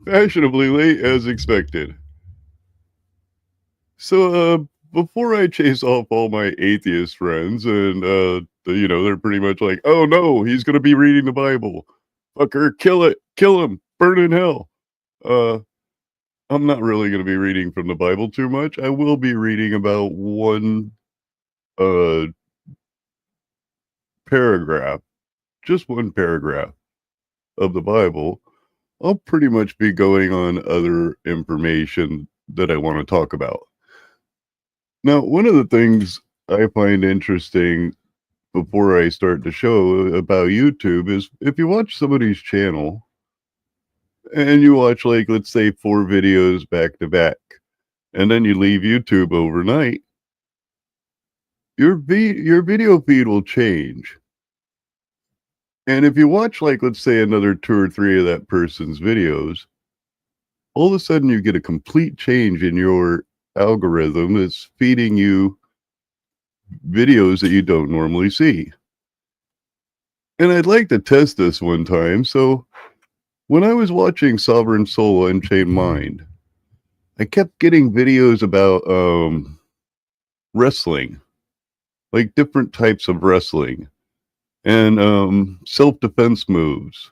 Fashionably late as expected. So, before I chase off all my atheist friends and, they're pretty much like, "Oh, no, he's gonna be reading the Bible. Fucker, kill it. Kill him. Burn in hell." Uh, I'm not really gonna be reading from the Bible too much. I will be reading about one, uh, paragraph, just one paragraph of the Bible. I'll pretty much be going on other information that I wanna talk about. Now, one of the things I find interesting before I start the show about YouTube is if you watch somebody's channel and you watch, like, let's say 4 videos back to back, and then you leave YouTube overnight, your video feed will change. And if you watch, like, let's say another 2 or 3 of that person's videos, all of a sudden you get a complete change in your algorithm that's feeding you videos that you don't normally see. And I'd like to test this one time. So when I was watching Sovereign Soul Unchained Mind, I kept getting videos about wrestling, like different types of wrestling and self-defense moves.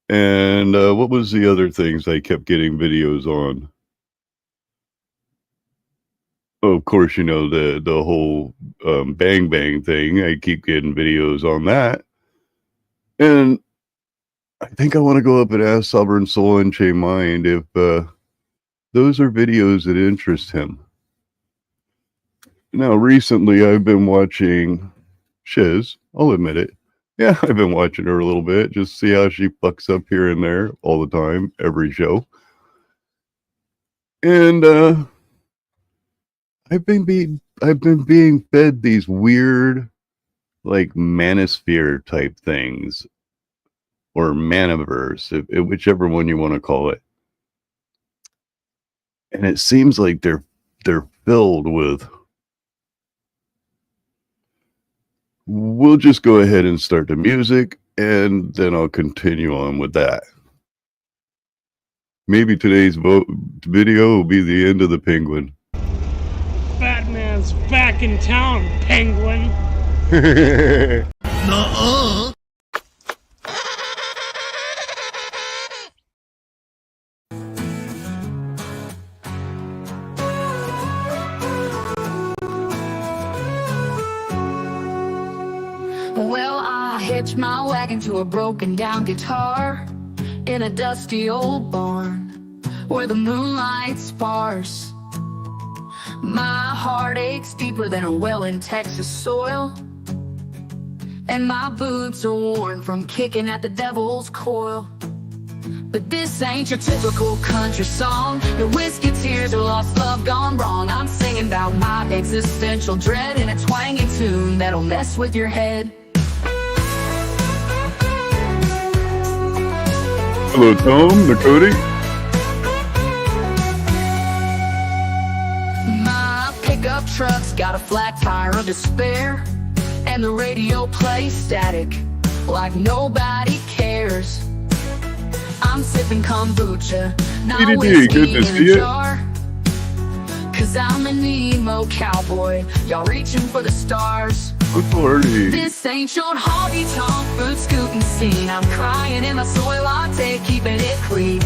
And what was the other things I kept getting videos on? Oh, of course, the whole bang bang thing. I keep getting videos on that. And I think I want to go up and ask Sovereign Soul Unchained Mind if those are videos that interest him. Now, recently I've been watching Shiz. I'll admit it. Yeah, I've been watching her a little bit, just see how she fucks up here and there all the time, every show. And I've been being fed these weird, like, manosphere type things, or maniverse, whichever one you want to call it. And it seems like they're filled with. We'll just go ahead and start the music, and then I'll continue on with that. Maybe today's video will be the end of the penguin. Batman's back in town, penguin. Nuh-uh. Well, I hitched my wagon to a broken down guitar in a dusty old barn where the moonlight sparse. My heart aches deeper than a well in Texas soil, and my boots are worn from kicking at the devil's coil. But this ain't your typical country song. Your whiskey tears or lost love gone wrong. I'm singing about my existential dread in a twangy tune that'll mess with your head. Hello, Tom, Nakoti. My pickup truck's got a flat tire of despair, and the radio plays static like nobody cares. I'm sipping kombucha, not DDD, whiskey good to in see a ya. jar. Cause I'm an emo cowboy, y'all reaching for the stars. Authority. This ain't your honky-tonk food scooting scene. I'm crying in my soy latte, keeping it clean.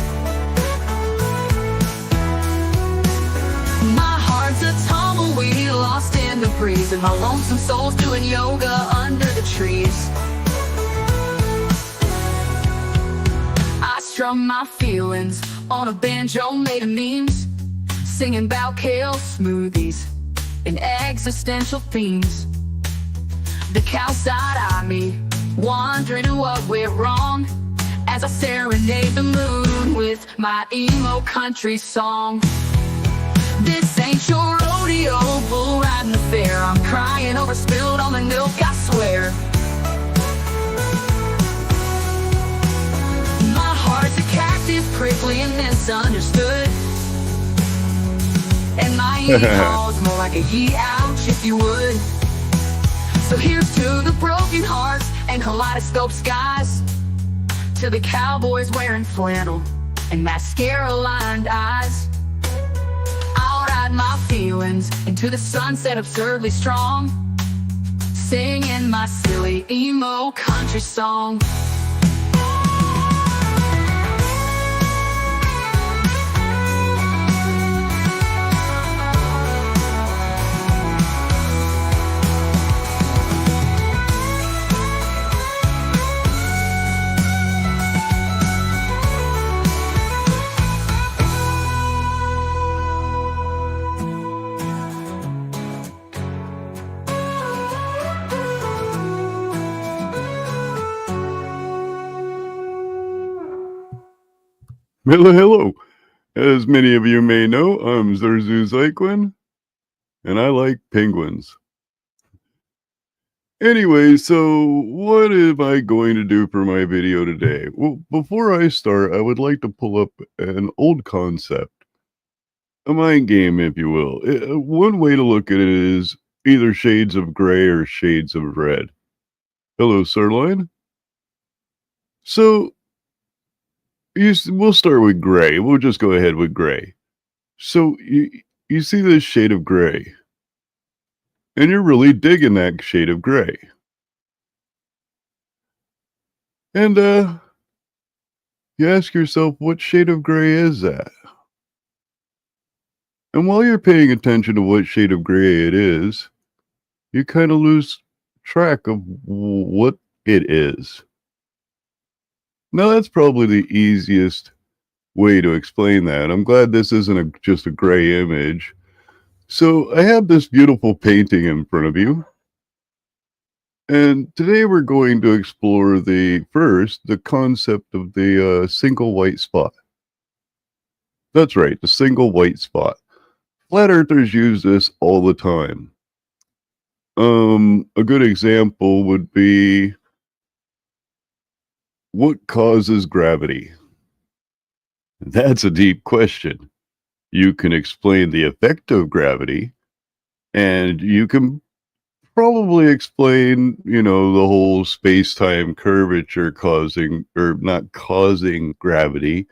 My heart's a tumbleweed lost in the breeze, and my lonesome soul's doing yoga under the trees. I strum my feelings on a banjo made of memes, singing about kale smoothies and existential themes. The cow side eye me, wondering what went wrong, as I serenade the moon with my emo country song. This ain't your rodeo, bull riding affair. I'm crying over spilled almond milk, I swear. My heart's a cactus, prickly and misunderstood, and my ego's more like a ye ouch if you would. So here's to the broken hearts and kaleidoscope skies, to the cowboys wearing flannel and mascara-lined eyes. I'll ride my feelings into the sunset absurdly strong, singing my silly emo country song. Hello, hello. As many of you may know, I'm Zerzu Zyklin, and I like penguins. Anyway, so what am I going to do for my video today? Well, before I start, I would like to pull up an old concept, a mind game, if you will. One way to look at it is either shades of gray or shades of red. Hello, Sirloin. So, we'll start with gray. We'll just go ahead with gray. So, you see this shade of gray, and you're really digging that shade of gray. And, you ask yourself, what shade of gray is that? And while you're paying attention to what shade of gray it is, you kind of lose track of what it is. Now, that's probably the easiest way to explain that. I'm glad this isn't just a gray image. So I have this beautiful painting in front of you. And today we're going to explore the concept of the single white spot. That's right, the single white spot. Flat earthers use this all the time. A good example would be, what causes gravity? That's a deep question. You can explain the effect of gravity, and you can probably explain, the whole space-time curvature causing, or not causing gravity,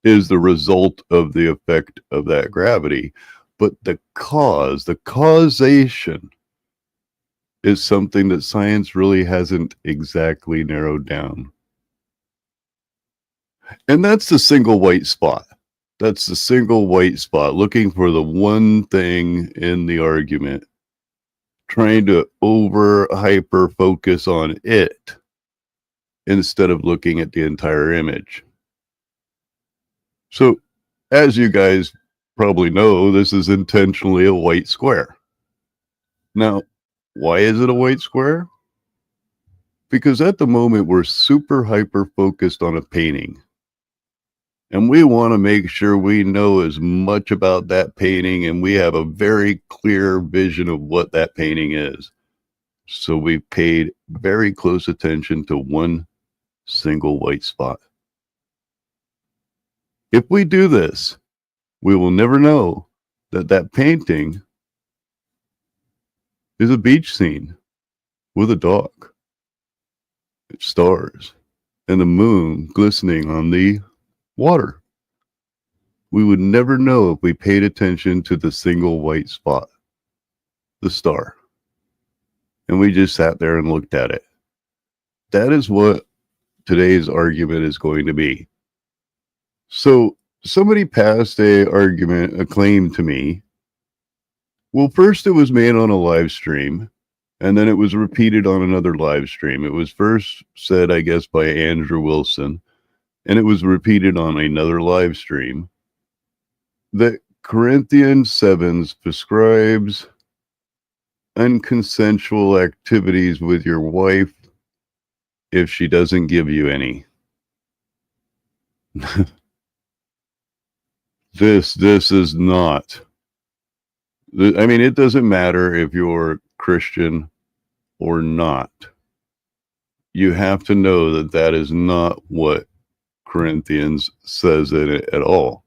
is the result of the effect of that gravity. But the causation, is something that science really hasn't exactly narrowed down. And that's the single white spot. That's the single white spot, looking for the one thing in the argument, trying to hyper focus on it instead of looking at the entire image. So, as you guys probably know, this is intentionally a white square. Now, why is it a white square? Because at the moment, we're super hyper focused on a painting. And we want to make sure we know as much about that painting, and we have a very clear vision of what that painting is. So we paid very close attention to one single white spot. If we do this, we will never know that that painting is a beach scene with a dog, stars, and the moon glistening on the water. We would never know if we paid attention to the single white spot, the star, and we just sat there and looked at it. That is what today's argument is going to be. So somebody passed a claim to me. Well, first it was made on a live stream, and then it was repeated on another live stream. It was first said, I guess, by Andrew Wilson, and it was repeated on another live stream, that Corinthians 7 prescribes unconsensual activities with your wife if she doesn't give you any. This is not. I mean, it doesn't matter if you're Christian or not. You have to know that that is not what Corinthians says in it at all.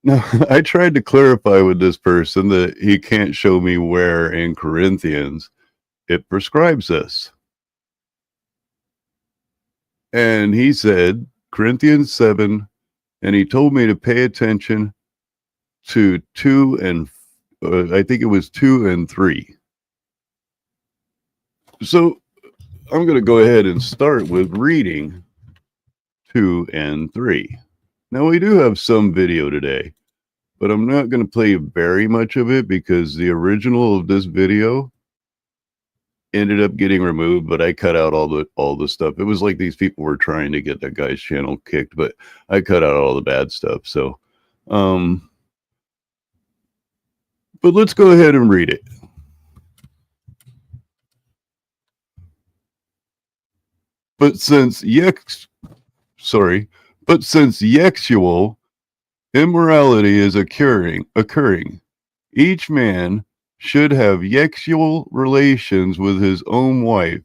Now, I tried to clarify with this person that he can't show me where in Corinthians it prescribes this. And he said, Corinthians 7, and he told me to pay attention to 2 and I think it was 2 and 3. So I'm going to go ahead and start with reading 2 and 3. Now, we do have some video today, but I'm not going to play very much of it because the original of this video ended up getting removed, but I cut out all the stuff. It was like these people were trying to get that guy's channel kicked, but I cut out all the bad stuff. So, but let's go ahead and read it. But since sexual immorality is occurring, each man should have sexual relations with his own wife,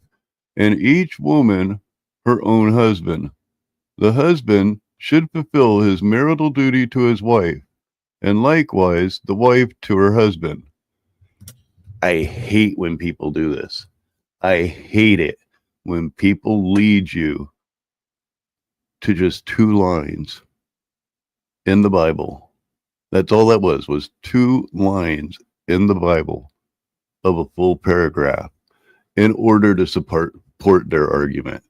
and each woman her own husband. The husband should fulfill his marital duty to his wife, and likewise the wife to her husband. I hate when people do this. I hate it when people lead you to just 2 lines in the Bible. That's all that was 2 lines in the Bible of a full paragraph in order to support their argument.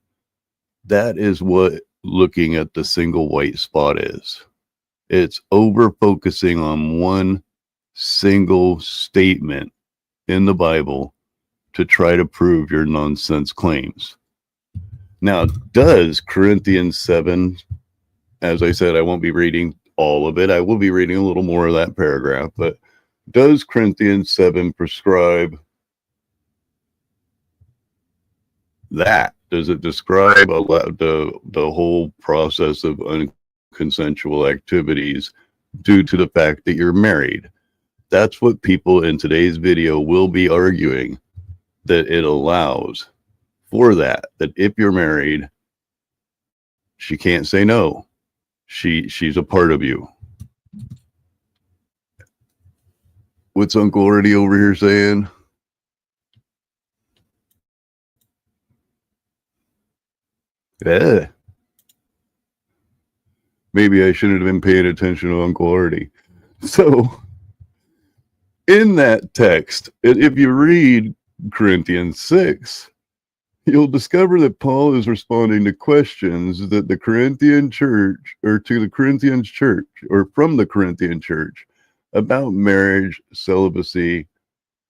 That is what looking at the single white spot is. It's over focusing on one single statement in the Bible to try to prove your nonsense claims. Now, does Corinthians 7, as I said, I won't be reading all of it. I will be reading a little more of that paragraph, but does Corinthians 7 prescribe that? Does it describe the whole process of unconsensual activities due to the fact that you're married? That's what people in today's video will be arguing, that it allows for that if you're married, she can't say no. She's a part of you. What's Uncle Artie over here saying? Yeah. Maybe I shouldn't have been paying attention to Uncle Artie. So, in that text, if you read Corinthians 6, you'll discover that Paul is responding to questions that the Corinthian church, or to the Corinthian church, or from the Corinthian church, about marriage, celibacy,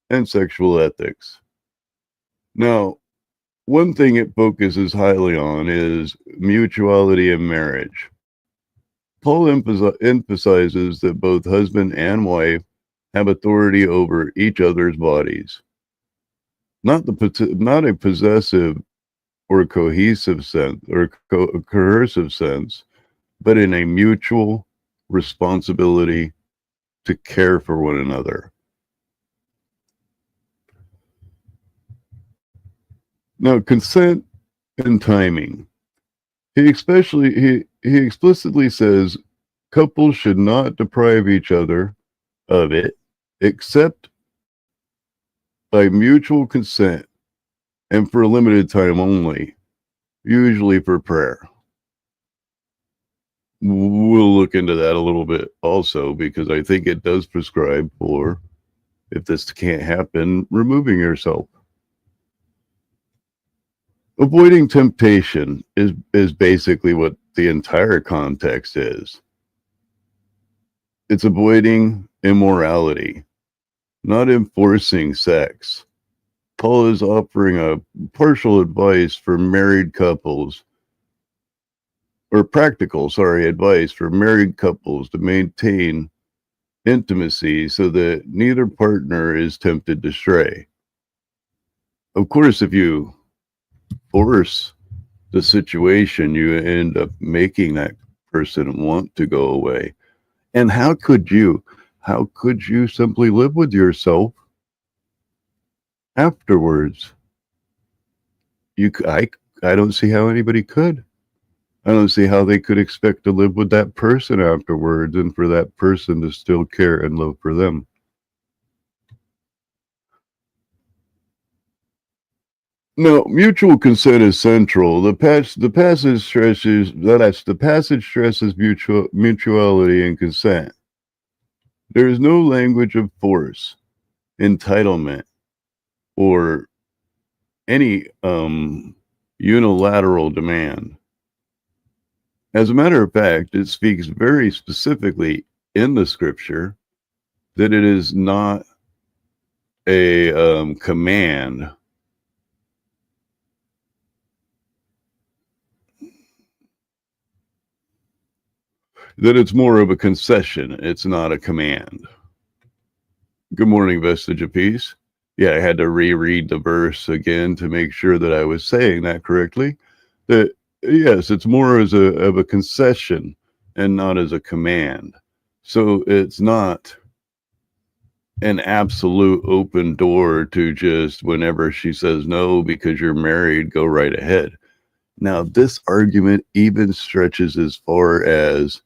and sexual ethics. Now, one thing it focuses highly on is mutuality in marriage. Paul emphasizes that both husband and wife have authority over each other's bodies. Not a possessive or cohesive sense or coercive sense, but in a mutual responsibility to care for one another. Now, consent and timing. He explicitly says couples should not deprive each other of it except by mutual consent and for a limited time only, usually for prayer. We'll look into that a little bit also, because I think it does prescribe for, if this can't happen, removing yourself. Avoiding temptation is basically what the entire context is. It's avoiding immorality, not enforcing sex. Paul is offering a partial advice for married couples, or practical, advice for married couples to maintain intimacy so that neither partner is tempted to stray. Of course, if you force the situation, you end up making that person want to go away. And how could you simply live with yourself afterwards? I don't see how anybody could. I don't see how they could expect to live with that person afterwards and for that person to still care and love for them. No, mutual consent is central. The passage stresses mutuality and consent. There is no language of force, entitlement, or any unilateral demand. As a matter of fact, it speaks very specifically in the scripture that it is not a command. That it's more of a concession. It's not a command. Good morning, Vestige of Peace. Yeah, I had to reread the verse again to make sure that I was saying that correctly. That yes, it's more as of a concession and not as a command. So it's not an absolute open door to just whenever she says no because you're married, go right ahead. Now, this argument even stretches as far as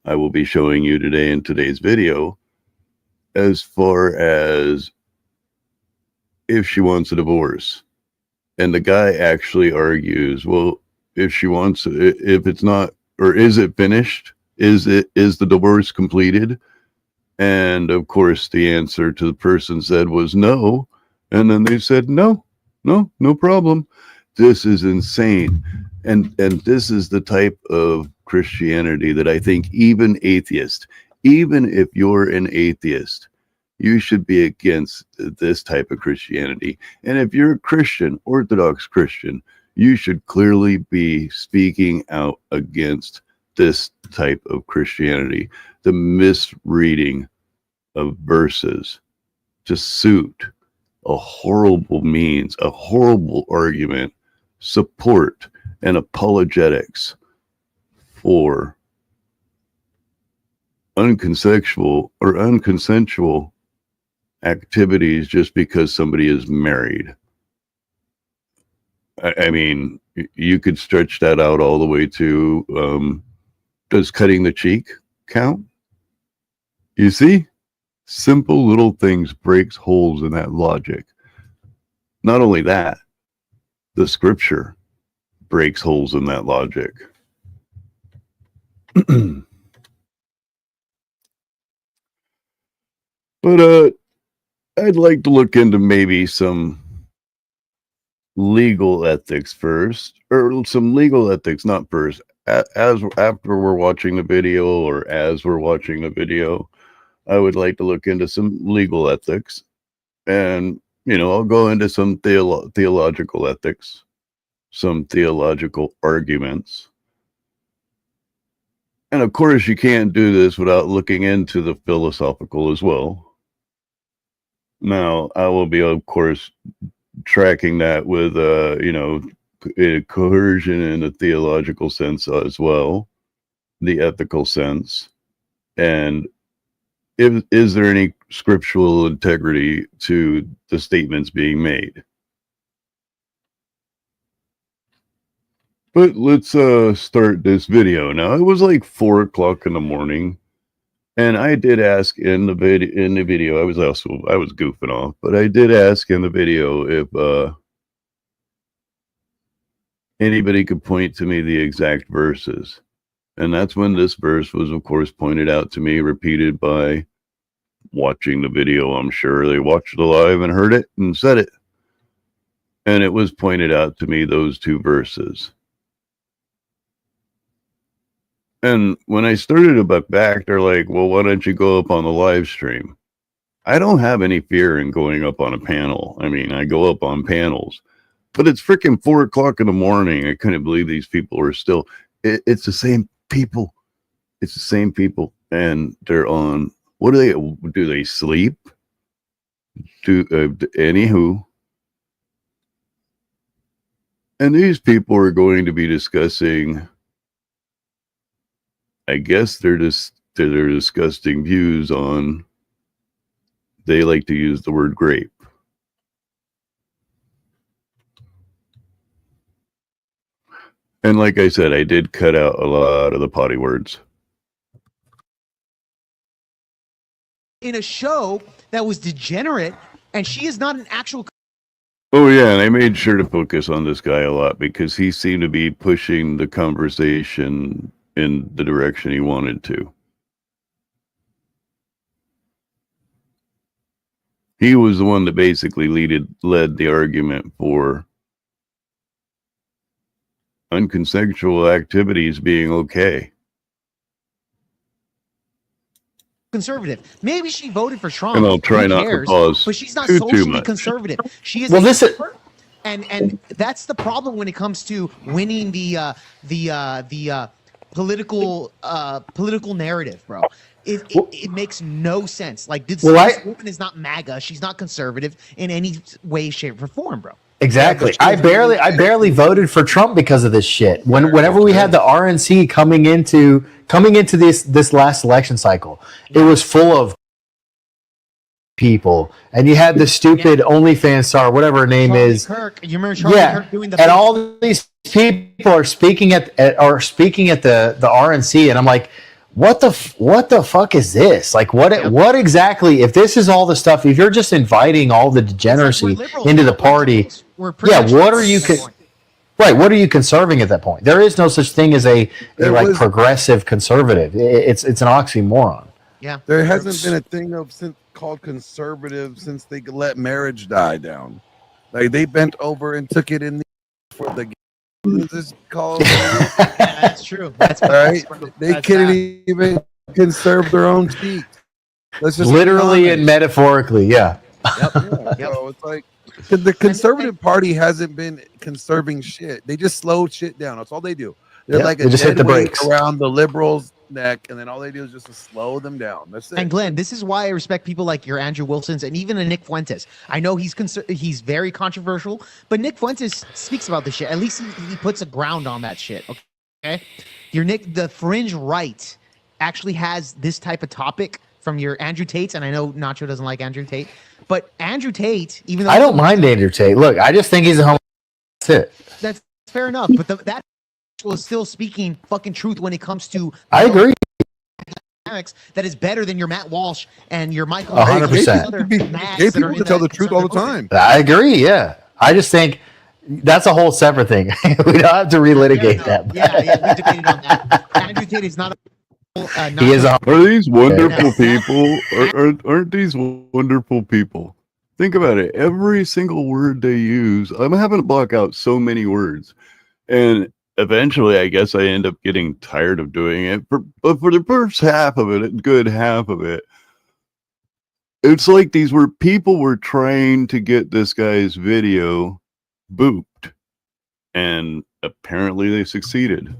I will be showing you today in today's video, as far as if she wants a divorce. And the guy actually argues, well, if she wants, if it's not, or is it finished? Is the divorce completed? And of course, the answer to the person said was no. And then they said, no problem. This is insane. And this is the type of Christianity that I think even atheists, even if you're an atheist, you should be against this type of Christianity. And if you're a Christian, Orthodox Christian, you should clearly be speaking out against this type of Christianity, the misreading of verses to suit a horrible means, a horrible argument, support, and apologetics for unconsensual activities just because somebody is married. I mean, you could stretch that out all the way to, does cutting the cheek count? You see? Simple little things breaks holes in that logic. Not only that, the scripture breaks holes in that logic. But I'd like to look into maybe some legal ethics first, or some legal ethics, not first, as after we're watching the video, or as we're watching the video, I would like to look into some legal ethics, and I'll go into some theological ethics, some theological arguments. And of course, you can't do this without looking into the philosophical as well. Now, I will be, of course, tracking that with, a coercion in a theological sense as well, the ethical sense, and is there any scriptural integrity to the statements being made? But let's start this video. Now, it was like 4 o'clock in the morning, and I did ask in the video, I was goofing off, but I did ask in the video if anybody could point to me the exact verses. And that's when this verse was, of course, pointed out to me, repeated by watching the video. I'm sure they watched it live and heard it and said it. And it was pointed out to me, those 2 verses. And when I started to look back, they're like, well, why don't you go up on the live stream? I don't have any fear in going up on a panel. I mean, I go up on panels, but it's freaking 4 o'clock in the morning. I couldn't believe these people are still, it's the same people. It's the same people. And they're on, what do they sleep? Anywho. And these people are going to be discussing, I guess they're disgusting views on, they like to use the word grape. And like I said, I did cut out a lot of the potty words. In a show that was degenerate, and she is not an actual Oh yeah, and I made sure to focus on this guy a lot because he seemed to be pushing the conversation in the direction he wanted to. He was the one that basically led the argument for unconsensual activities being okay. Conservative. Maybe she voted for Trump. And I'll try Who not to cares? pause But she's not too socially much. conservative. She is. Well, this is. And that's the problem when it comes to winning the political narrative, bro. It makes no sense. Like, this woman is not MAGA. She's not conservative in any way, shape, or form, bro. Exactly. I barely voted for Trump because of this shit. Whenever we had the RNC coming into this last election cycle, it was full of people, and you had the stupid OnlyFans star, whatever her name is. Kirk. You remember Charlie Kirk doing the and all these people are speaking at the RNC, and I'm like, what the fuck is this? Like, what exactly? If this is all the stuff, if you're just inviting all the degeneracy into the party, what are you? Right, what are you conserving at that point? There is no such thing as a progressive conservative. It's an oxymoron. Yeah, there hasn't been a thing called conservative since they let marriage die down. Like, they bent over and took it in for the. This called. That's true. That's right. They couldn't even conserve their own cheeks. Let's just literally and metaphorically, yeah. Yep. So it's like the conservative party hasn't been conserving shit. They just slow shit down. That's all they do. They're like they just hit the brakes around the liberals' neck, and then all they do is just to slow them down. That's it. And Glenn, this is why I respect people like your Andrew Wilsons and even a Nick Fuentes. I know he's very controversial, but Nick Fuentes speaks about this shit. At least he puts a ground on that shit. Okay, the fringe right actually has this type of topic from your Andrew Tates, and I know Nacho doesn't like Andrew Tate, but Andrew Tate, even though I don't mind Andrew Tate. Look, I just think he's a homo. That's it. That's fair enough, but that is still speaking fucking truth when it comes to. I agree. That is better than your Matt Walsh and your Michael. 100%. Gay people can tell the truth all the time. I agree. Yeah, I just think that's a whole separate thing. We don't have to relitigate that. Yeah, we debated on that. Andrew Tate is not a. He is are these wonderful people? Aren't these wonderful people? Think about it. Every single word they use, I'm having to block out so many words, and eventually, I guess I end up getting tired of doing it. But for the first half of it, a good half of it, it's like people were trying to get this guy's video booped, and apparently they succeeded.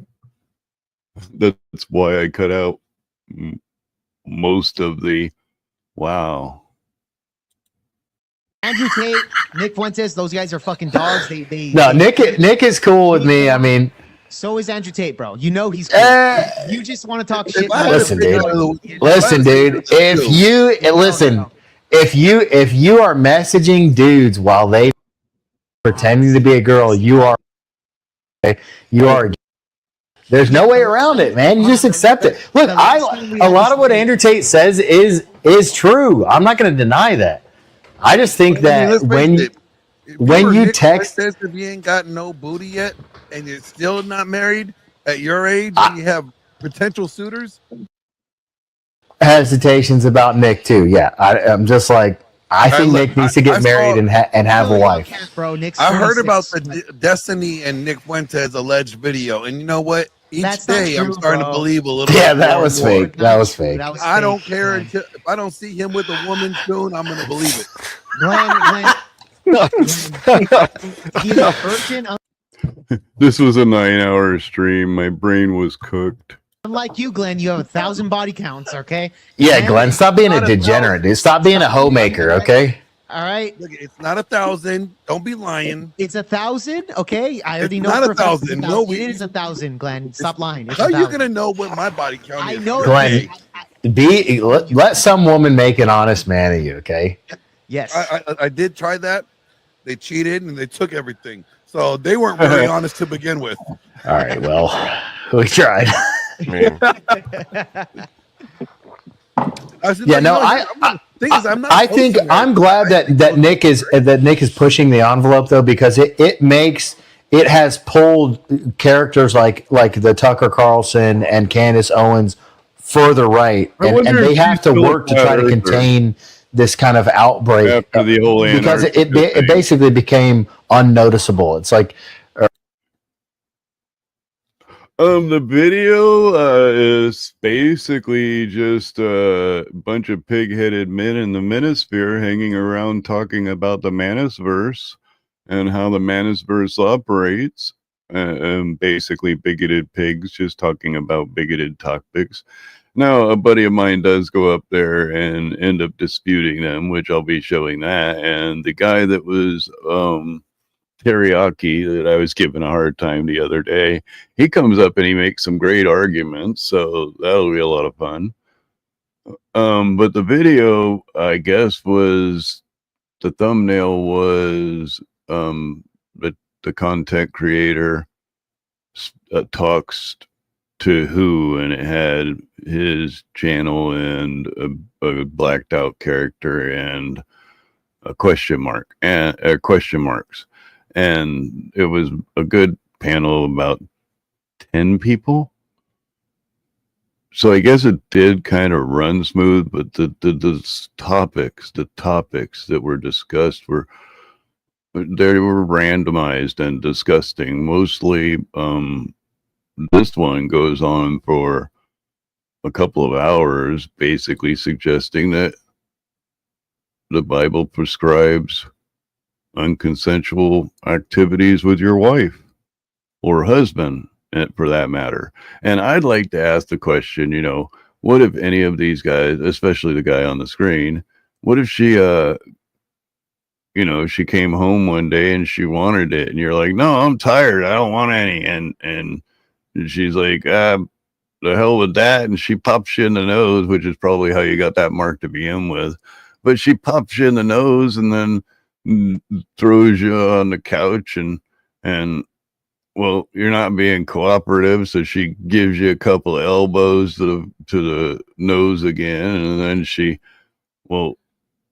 That's why I cut out most of the wow. Andrew Tate, Nick Fuentes, those guys are fucking dogs. Nick is cool with me. I mean, so is Andrew Tate, bro. You know he's cool. You just want to talk shit. Listen, dude. If you are messaging dudes while they pretending to be a girl, you are. There's no way around it, man. You just accept it. Look, a lot of what Andrew Tate says is true. I'm not going to deny that. I just think that when you text, if you ain't got no booty yet and you're still not married at your age, and you have potential suitors. Hesitations about Nick too. Yeah, I'm just like, I think Nick needs to get married and have a wife. Bro, Nick's I heard about the Destiny and Nick Fuentes alleged video, and you know what? Each day I'm starting to believe a little. Yeah, that was fake. That was fake. I don't care until if I don't see him with a woman soon, I'm gonna believe it. Glenn, he's a virgin. This was a 9-hour stream. My brain was cooked. Unlike you, Glenn, you have 1,000 body counts. Okay. Yeah, Glenn, stop being a degenerate, dude. Stop being a homemaker. Okay. All right. Look, it's not 1,000. Don't be lying. It's 1,000. Okay, I already it's know. Not 1,000. No, it is 1,000. Glenn, stop lying. How are you gonna know what my body count is? I know, Glenn. Let some woman make an honest man of you. Okay. Yes. I did try that. They cheated and they took everything, so they weren't very honest to begin with. All right. Well, we tried. Yeah, no, I think I'm glad that Nick is pushing the envelope though, because it has pulled characters like the Tucker Carlson and Candace Owens further right, and they have to work to try to contain this kind of outbreak after the whole because it Antarctica thing. basically became unnoticeable. It's like the video is basically just a bunch of pig-headed men in the manosphere hanging around talking about the Manisverse and how the Manisverse operates, and basically bigoted pigs just talking about bigoted topics. Now, a buddy of mine does go up there and end up disputing them, which I'll be showing that. And the guy that was Teriyaki that I was giving a hard time the other day, he comes up and he makes some great arguments, so that'll be a lot of fun. But the video, I guess, was the thumbnail was the content creator talks to who, and it had his channel and a blacked out character and a question mark and question marks. And it was a good panel, about 10 people. So I guess it did kind of run smooth, but the topics that were discussed were randomized and disgusting. Mostly, this one goes on for a couple of hours, basically suggesting that the Bible prescribes unconsensual activities with your wife or husband, for that matter. And I'd like to ask the question, what if any of these guys, especially the guy on the screen, what if she she came home one day and she wanted it, and you're like, no, I'm tired, I don't want any, and she's like, the hell with that, and she pops you in the nose, which is probably how you got that mark to begin with, but she pops you in the nose and then throws you on the couch, and well, you're not being cooperative, so she gives you a couple of elbows to the nose again, and then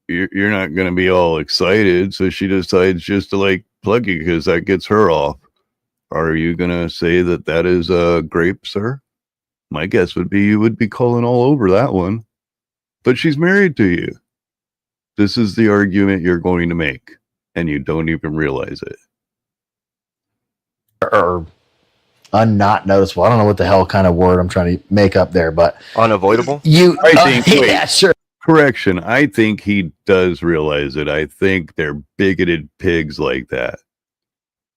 you're not going to be all excited, so she decides just to plug you because that gets her off. Are you going to say that is a grape, sir? My guess would be you would be calling all over that one. But she's married to you. This is the argument you're going to make, and you don't even realize it. Or not noticeable. I don't know what the hell kind of word I'm trying to make up there, but unavoidable. Yeah, sure. Correction. I think he does realize it. I think they're bigoted pigs like that.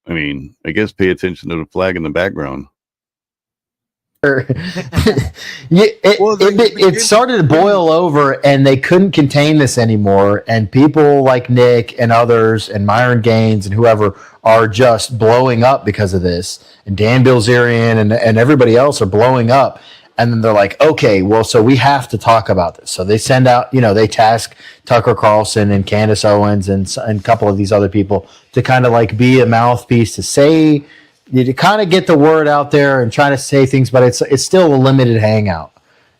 I mean, I guess pay attention to the flag in the background. It started to boil over, and they couldn't contain this anymore, and people like Nick and others and Myron Gaines and whoever are just blowing up because of this, and Dan Bilzerian and everybody else are blowing up, and then they're like, okay, well, so we have to talk about this. So they send out, they task Tucker Carlson and Candace Owens and a couple of these other people to kind of be a mouthpiece to kind of get the word out there and try to say things, but it's still a limited hangout.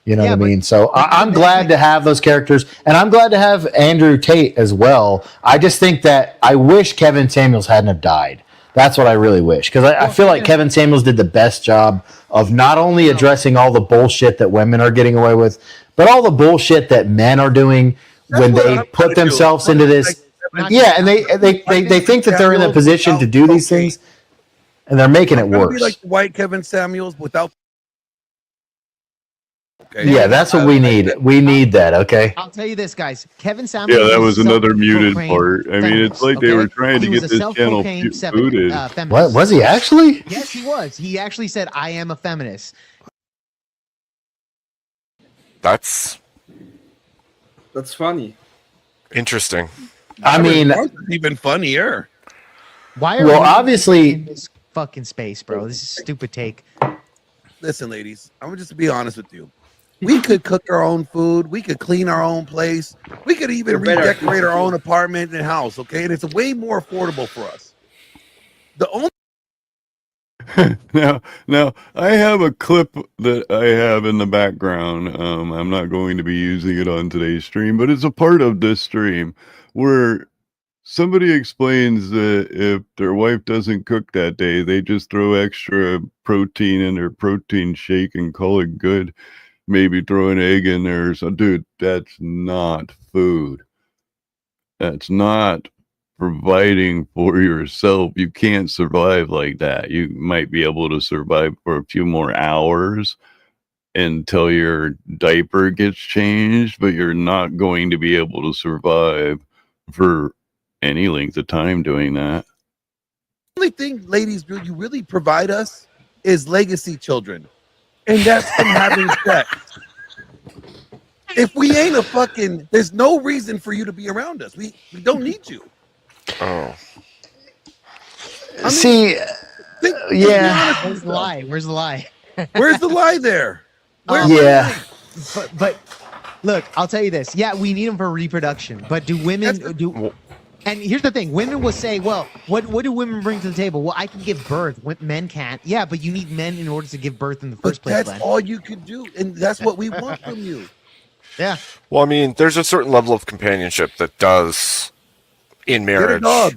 You know what I mean? So I'm glad to have those characters, and I'm glad to have Andrew Tate as well. I just think that I wish Kevin Samuels hadn't have died. That's what I really wish, because I feel like Kevin Samuels did the best job of not only addressing all the bullshit that women are getting away with, but all the bullshit that men are doing when they put themselves into this. Yeah, and they think that they're in a position to do these things. And they're making it worse. Be like the white Kevin Samuels without. Okay. Yeah, that's what we need. We need that. Okay. I'll tell you this, guys. Kevin Samuels. Yeah, that was another muted part. I mean, it's like they were trying to get this channel booted. What was he actually? Yes, he was. He actually said, "I am a feminist." That's funny. Interesting. I mean, even funnier. Why are we obviously in this fucking space, bro? This is a stupid take. Listen, ladies, I'm gonna just be honest with you. We could cook our own food. We could clean our own place. We could even redecorate our own apartment and house. Okay, and it's way more affordable for us. The only now, I have a clip that I have in the background. I'm not going to be using it on today's stream, but it's a part of this stream where somebody explains that if their wife doesn't cook that day, they just throw extra protein in their protein shake and call it good. Maybe throw an egg in there. So, dude, that's not food. That's not providing for yourself. You can't survive like that. You might be able to survive for a few more hours until your diaper gets changed, but you're not going to be able to survive for any length of time doing that. The only thing, ladies, you really provide us is legacy children, and that's from having sex. If we ain't a fucking, there's no reason for you to be around us. We don't need you. Oh. I mean, See, yeah. Where's the lie? Where's the lie? Where's the lie there? Where's Yeah. the lie? But look, I'll tell you this. Yeah, we need them for reproduction. But do women do? And here's the thing: women will say, "Well, what do women bring to the table? Well, I can give birth. Men can't. Yeah, but you need men in order to give birth in the first place. That's Glenn. all you can do, and that's what we want from you. Yeah. Well, I mean, there's a certain level of companionship that does in Get a marriage. dog.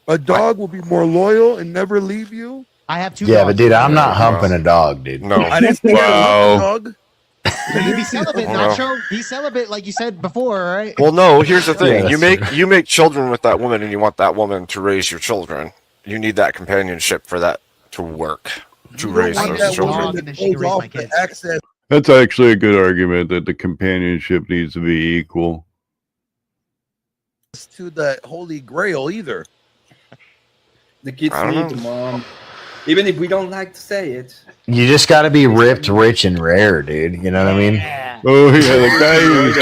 A dog will be more loyal and never leave you. I have 2 Yeah, dogs. but dude, I'm not humping a dog, dude. No. I didn't say Wow. a dog. You be celibate, Well. Nacho. Be celibate, like you said before, right? Well, no. Here's the thing: Yeah, you make children with that woman, and you want that woman to raise your children. You need that companionship for that to work to raise Want those that children. woman And then that she can goes raise off my to kids. access. That's actually a good argument that the companionship needs to be equal. To the Holy Grail either. The kids I don't need know. the mom, even if we don't like to say it. You just got to be ripped, rich, and rare, dude. You know what I mean? Oh yeah, the guy who's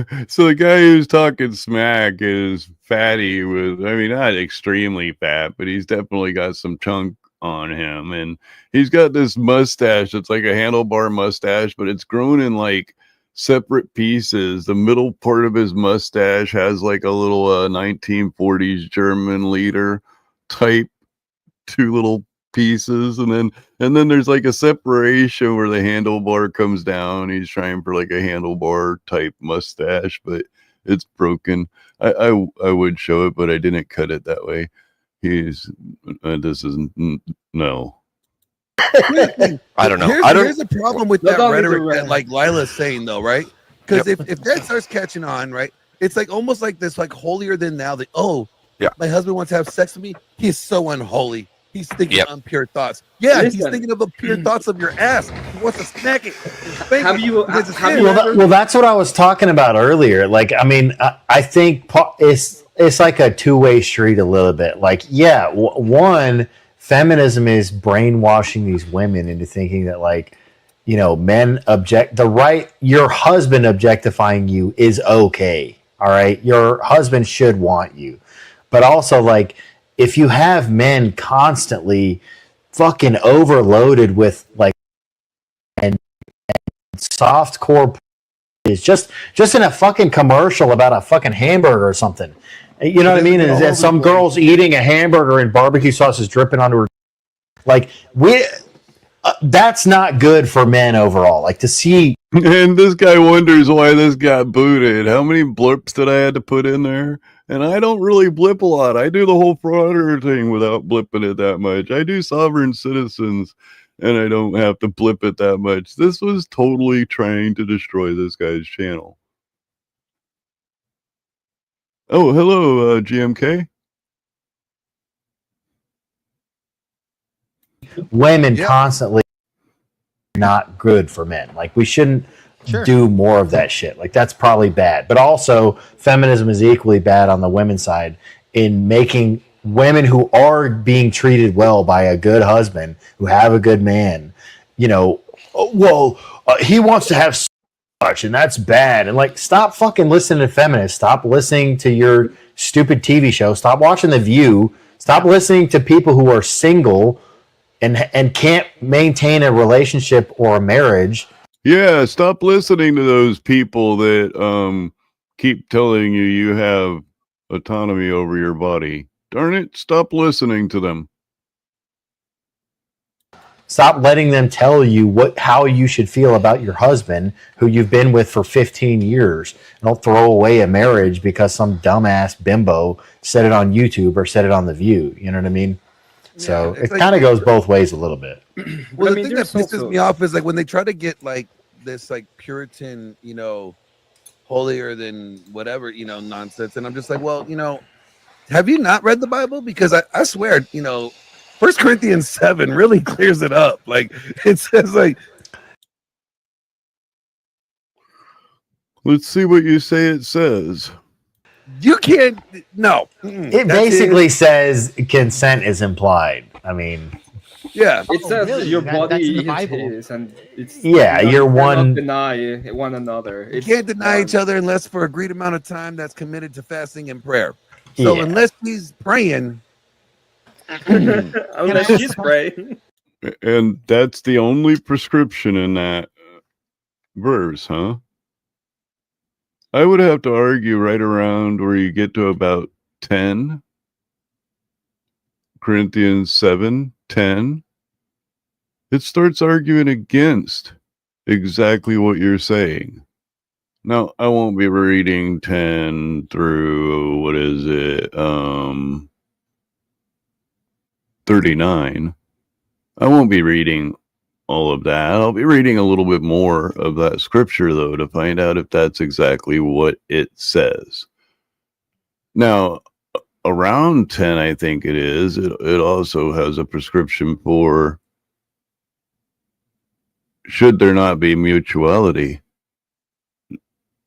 talking. So the guy who's talking smack is fatty with, I mean, not extremely fat, but he's definitely got some chunk on him, and he's got this mustache. It's like a handlebar mustache, but it's grown in like separate pieces. The middle part of his mustache has like a little 1940s German leader type 2 little pieces, and then there's like a separation where the handlebar comes down. He's trying for like a handlebar type mustache, but it's broken. I would show it, but I didn't cut it that way. This is no. I don't know. Here's the problem with No that dog is rhetoric around. that like Lila's saying though, right? Because if that starts catching on, right, it's like almost like this like holier than thou that my husband wants to have sex with me. He's so unholy. He's thinking impure thoughts. Yeah, he's Listen. thinking of the pure thoughts of your ass. He wants to smack it. and spank Have it you- because it's have him. you Well, that's what I was talking about earlier. Like, I mean, I think it's like a two-way street a little bit. Like, yeah, one, feminism is brainwashing these women into thinking that, like, you know, your husband objectifying you is okay. All right. Your husband should want you. But also, like, if you have men constantly fucking overloaded with like and soft core is just in a fucking commercial about a fucking hamburger or something. You know what I mean? Is that some girl's eating a hamburger and barbecue sauce is dripping onto her? Like that's not good for men overall. Like to see. And this guy wonders why this got booted. How many blips did I had to put in there? And I don't really blip a lot. I do the whole frauder thing without blipping it that much. I do sovereign citizens, and I don't have to blip it that much. This was totally trying to destroy this guy's channel. Oh, hello, GMK. Women constantly not good for men. Like we shouldn't do more of that shit. Like that's probably bad. But also feminism is equally bad on the women's side in making women who are being treated well by a good husband, who have a good man, you know, he wants to have so much and that's bad. And like, stop fucking listening to feminists. Stop listening to your stupid TV show. Stop watching The View. Stop listening to people who are single and can't maintain a relationship or a marriage. Yeah, stop listening to those people that keep telling you have autonomy over your body. Darn it, stop listening to them. Stop letting them tell you how you should feel about your husband who you've been with for 15 years. Don't throw away a marriage because some dumbass bimbo said it on YouTube or said it on The View. You know what I mean? So it's it like- kind of goes both ways a little bit. Well, I the mean, thing that there's pisses also- me off is like when they try to get like this like Puritan, holier than whatever, nonsense. And I'm just like, well, have you not read the Bible? Because I swear, 1 Corinthians 7 really clears it up. Like it says like, Let's see what you say it says. you can't, no. It basically says consent is implied. I mean, yeah. It says really? your That's body in the is Bible. his, and it's Yeah, you you're cannot one- deny one another. You It's, can't deny each other unless for agreed amount of time that's committed to fasting and prayer. So Yeah. unless he's praying, unless I- she's praying. And that's the only prescription in that verse, huh? I would have to argue right around where you get to about 10. Corinthians 7:10. It starts arguing against exactly what you're saying. Now, I won't be reading 10 through, what is it, 39. I won't be reading all of that. I'll be reading a little bit more of that scripture, though, to find out if that's exactly what it says. Now, around 10, I think it is, it also has a prescription for should there not be mutuality.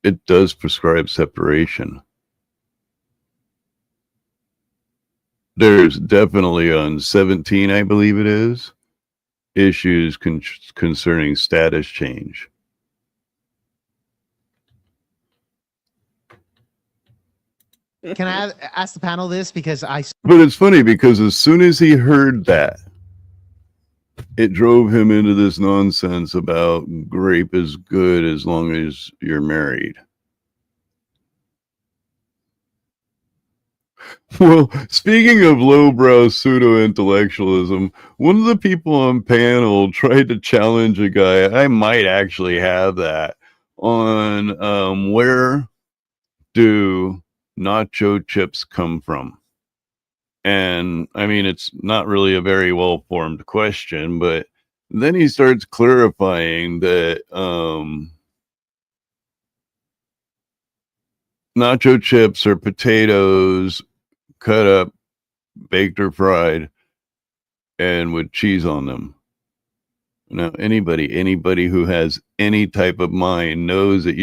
It does prescribe separation. There's definitely on 17, I believe it is, issues concerning status change. Can I ask the panel this? Because But it's funny because as soon as he heard that, it drove him into this nonsense about grape is good as long as you're married. Well, speaking of lowbrow pseudo-intellectualism, one of the people on panel tried to challenge a guy, I might actually have that, on where do nacho chips come from? And I mean, it's not really a very well-formed question, but then he starts clarifying that nacho chips are potatoes cut up, baked or fried, and with cheese on them. Now, anybody who has any type of mind knows that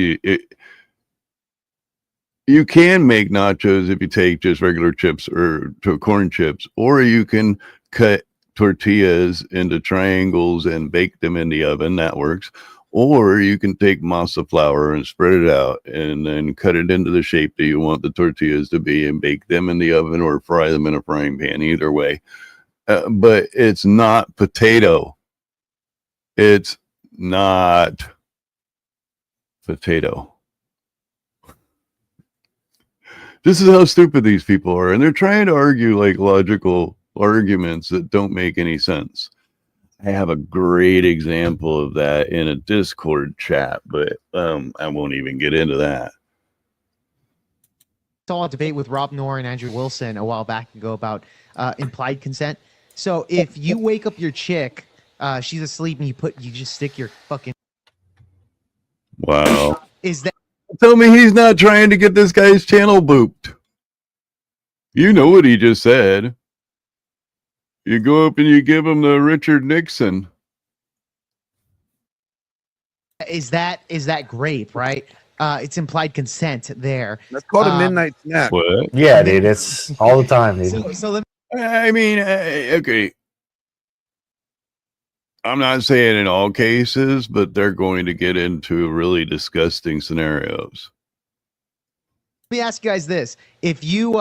you can make nachos if you take just regular chips or corn chips, or you can cut tortillas into triangles and bake them in the oven. That works. Or you can take masa flour and spread it out and then cut it into the shape that you want the tortillas to be and bake them in the oven or fry them in a frying pan, either way. But it's not potato. It's not potato. This is how stupid these people are. And they're trying to argue like logical arguments that don't make any sense. I have a great example of that in a Discord chat, but I won't even get into that. saw a debate with Rob Noor and Andrew Wilson a while back ago about implied consent. So if you wake up your chick, she's asleep, and you just stick your fucking. Wow. Is that Tell me he's not trying to get this guy's channel booped. You know what he just said. You go up and you give him the Richard Nixon. is that grape, right? It's implied consent there. that's called a midnight snack. What? Yeah, dude, it's all the time, dude. So let I mean, okay. I'm not saying in all cases, but they're going to get into really disgusting scenarios. me ask you guys this: if you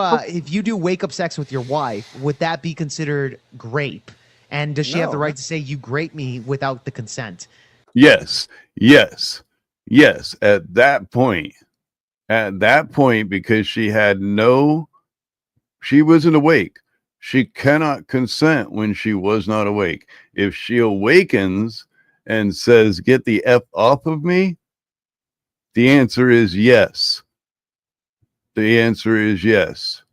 do wake up sex with your wife, would that be considered grape? And does she have the No. right to say you grape me without the consent? Yes, yes, yes. At that point, because she wasn't awake. She cannot consent when she was not awake. If she awakens and says, "Get the F off of me," the answer is yes. The answer is yes.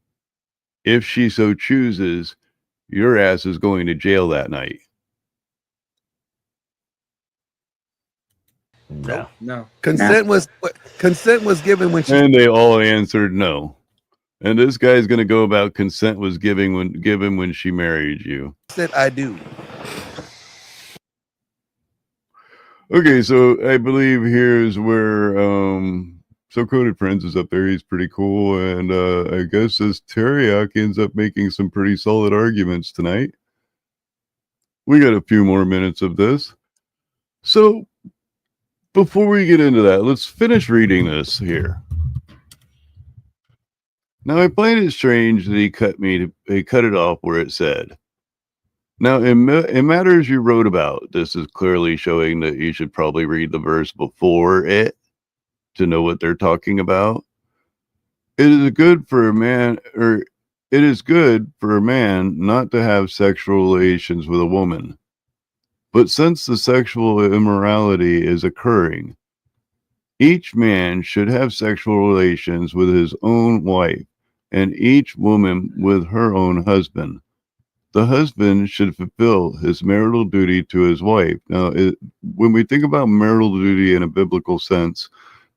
If she so chooses, your ass is going to jail that night. No. No. Consent was given when she And they all answered no. And this guy's going to go about consent was given when she married you. said, "I do." Okay, so I believe here's where So Coded Friends is up there. He's pretty cool, and I guess this Teriyaki ends up making some pretty solid arguments tonight. We got a few more minutes of this. So before we get into that, let's finish reading this here. Now, I find it strange that he cut it off where it said, "Now, in matters you wrote about," this is clearly showing that you should probably read the verse before it to know what they're talking about. It is good for a man not to have sexual relations with a woman. But since the sexual immorality is occurring, each man should have sexual relations with his own wife, and each woman with her own husband. The husband should fulfill his marital duty to his wife. Now, when we think about marital duty in a biblical sense,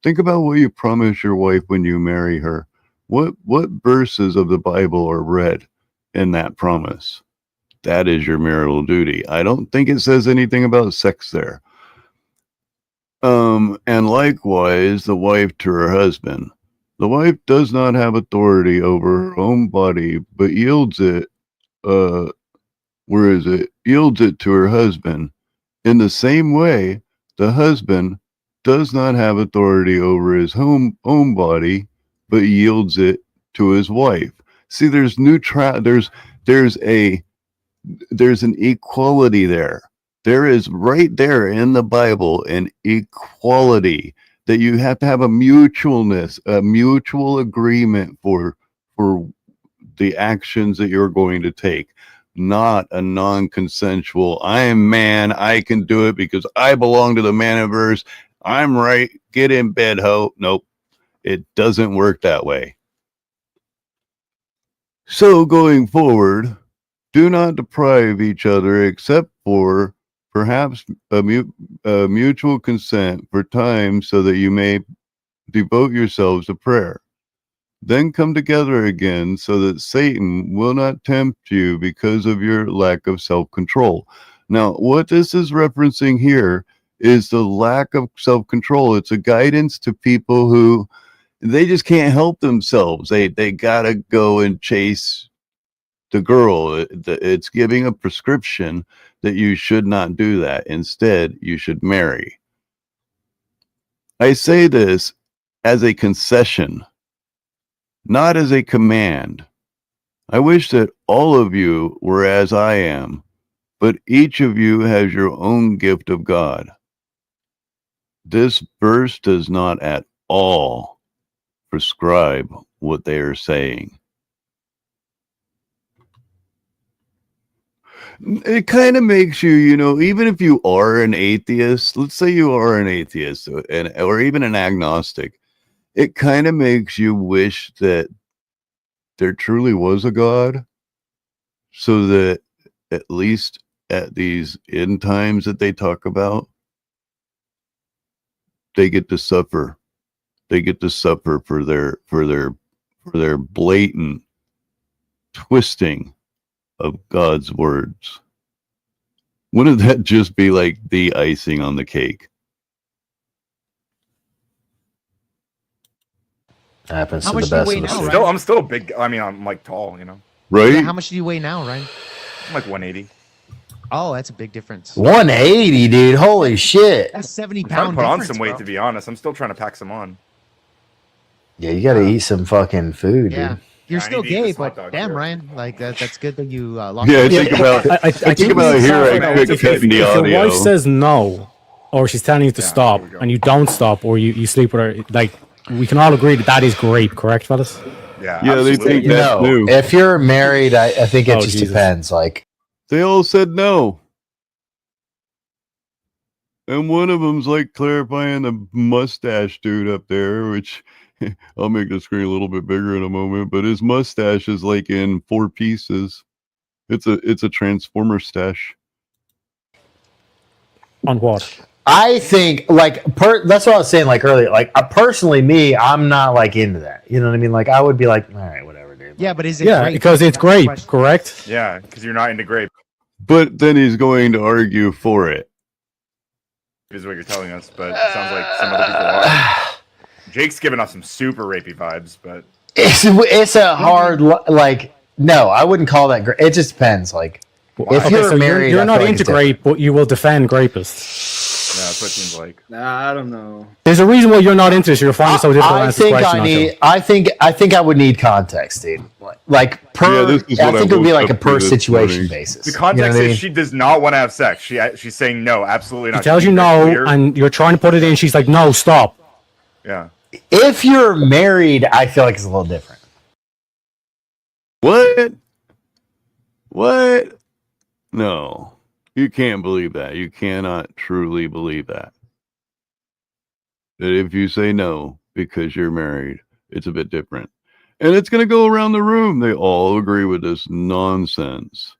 think about what you promise your wife when you marry her. What verses of the Bible are read in that promise? That is your marital duty. I don't think it says anything about sex there. And likewise, the wife to her husband. The wife does not have authority over her own body, but yields it yields it to her husband. In the same way, the husband does not have authority over his own body, but yields it to his wife. See, there's an equality there. There is right there in the Bible an equality that you have to have a mutual agreement for the actions that you're going to take, not a non-consensual, "I am man, I can do it because I belong to the maniverse, I'm right, get in bed, ho." Nope, it doesn't work that way. So going forward, do not deprive each other except for perhaps a mutual consent for time so that you may devote yourselves to prayer. Then come together again so that Satan will not tempt you because of your lack of self-control. Now, what this is referencing here is the lack of self-control. It's a guidance to people who they just can't help themselves. They gotta go and chase the girl. It's giving a prescription that you should not do that. Instead, you should marry. I say this as a concession, not as a command. I wish that all of you were as I am, but each of you has your own gift of God. This verse does not at all prescribe what they are saying. It kind of makes you, even if you are an atheist, let's say you are an atheist or even an agnostic, it kind of makes you wish that there truly was a God, so that at least at these end times that they talk about, they get to suffer. They get to suffer for their blatant twisting of God's words. Wouldn't that just be like the icing on the cake? Happens How to the much do you best weigh of us. now, Ryan? I'm still a big. I mean, I'm like tall, Right? Yeah, how much do you weigh now, Ryan? I'm like 180. Oh, that's a big difference. 180, dude. Holy shit. That's 70 I'm trying to pound put on difference, some weight, bro. to be honest. I'm still trying to pack some on. Yeah, you got to eat some fucking food, Yeah. dude. You're Yeah, I still need to eat gay, this hot but dog, damn, too. Ryan, like that's good that you lost. Yeah, I weight. think about I think think about we here. clarify I that. quit If cutting the your audio. wife says no, or she's telling you to Yeah, stop, here we go. and you don't stop, or you sleep with her, like, we can all agree that is grape, correct, fellas? Yeah, Yeah, they absolutely. think that's No, new. if you're married, I think it Oh, just Jesus. depends. Like, They all said no. And one of them's like clarifying the mustache dude up there, which I'll make the screen a little bit bigger in a moment, but his mustache is like in 4 pieces. It's a transformer stash. On what? I think like that's what I was saying like earlier. Like personally, me, I'm not like into that. You know what I mean? Like I would be like, all right, whatever, dude. Yeah, but is it Yeah, grape? because it's That's the grape, question. correct? Yeah, because you're not into grape, But then he's going to argue for it. is what you're telling us. But it sounds like some other people are. Jake's giving us some super rapey vibes, but It's a hard like. No, I wouldn't call that. It just depends. Like, if Okay, you're so married, you're I not feel like into it's different. grape, but you will defend grapists. yeah, that's what it seems like. Nah, I don't know. There's a reason why you're not into this. You're finding it so difficult to I answer think this question. I Nacho. need. I think I would need context, dude. Like per. Yeah, this is I what I think it would be woke like a up to per this situation morning. basis. The You know what context I mean? is she does not want to have sex. She's saying no, absolutely not. She tells you She's very no, clear. and you're trying to put it in. She's like, no, stop. Yeah. If you're married, I feel like it's a little different. What? What? No. You can't believe that. You cannot truly believe that. That if you say no because you're married, it's a bit different. And it's going to go around the room. They all agree with this nonsense.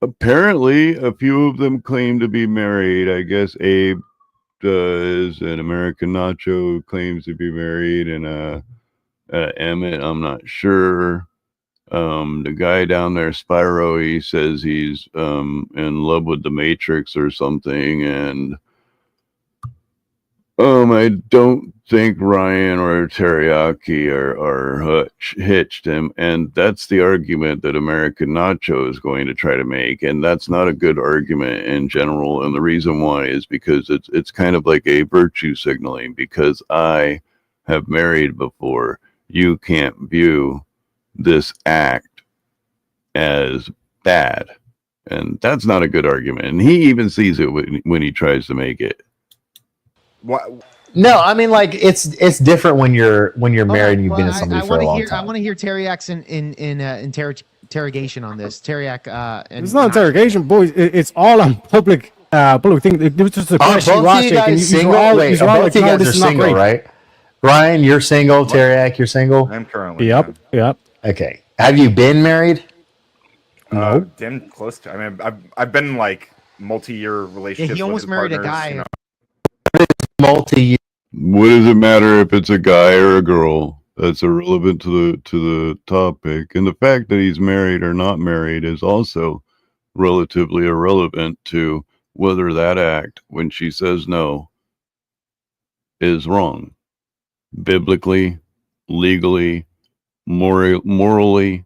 Apparently, a few of them claim to be married. I guess Abe does, and American Nacho claims to be married, and Emmett, I'm not sure. The guy down there, Spyro, he says he's in love with the Matrix or something, and I don't think Ryan or Teriyaki are hitched him, and that's the argument that American Nacho is going to try to make, and that's not a good argument in general. And the reason why is because it's kind of like a virtue signaling. Because I have married before, you can't view this act as bad, and that's not a good argument. And he even sees it when he tries to make it. What? No, I mean like it's different when you're married and you've been with I somebody for want a to long hear. I time. want to hear Teriak's interrogation on this. Teriak. And It's not interrogation, boys. It's all on public thing. It was just a Are question both you of asked, you Jake, and guys you were single? all, Wait, you were all both like, of you no, guys this are is not single, great. right? Ryan, you're single. Teriak, you're single. I'm currently. Yep, yep. Okay. Have you been married? No. Damn close to. I mean, I've been in like multi-year relationships. Yeah, he almost with married a partners, guy. you know. Multi. What does it matter if it's a guy or a girl? That's irrelevant to the topic. And the fact that he's married or not married is also relatively irrelevant to whether that act, when she says no, is wrong. Biblically, legally, morally,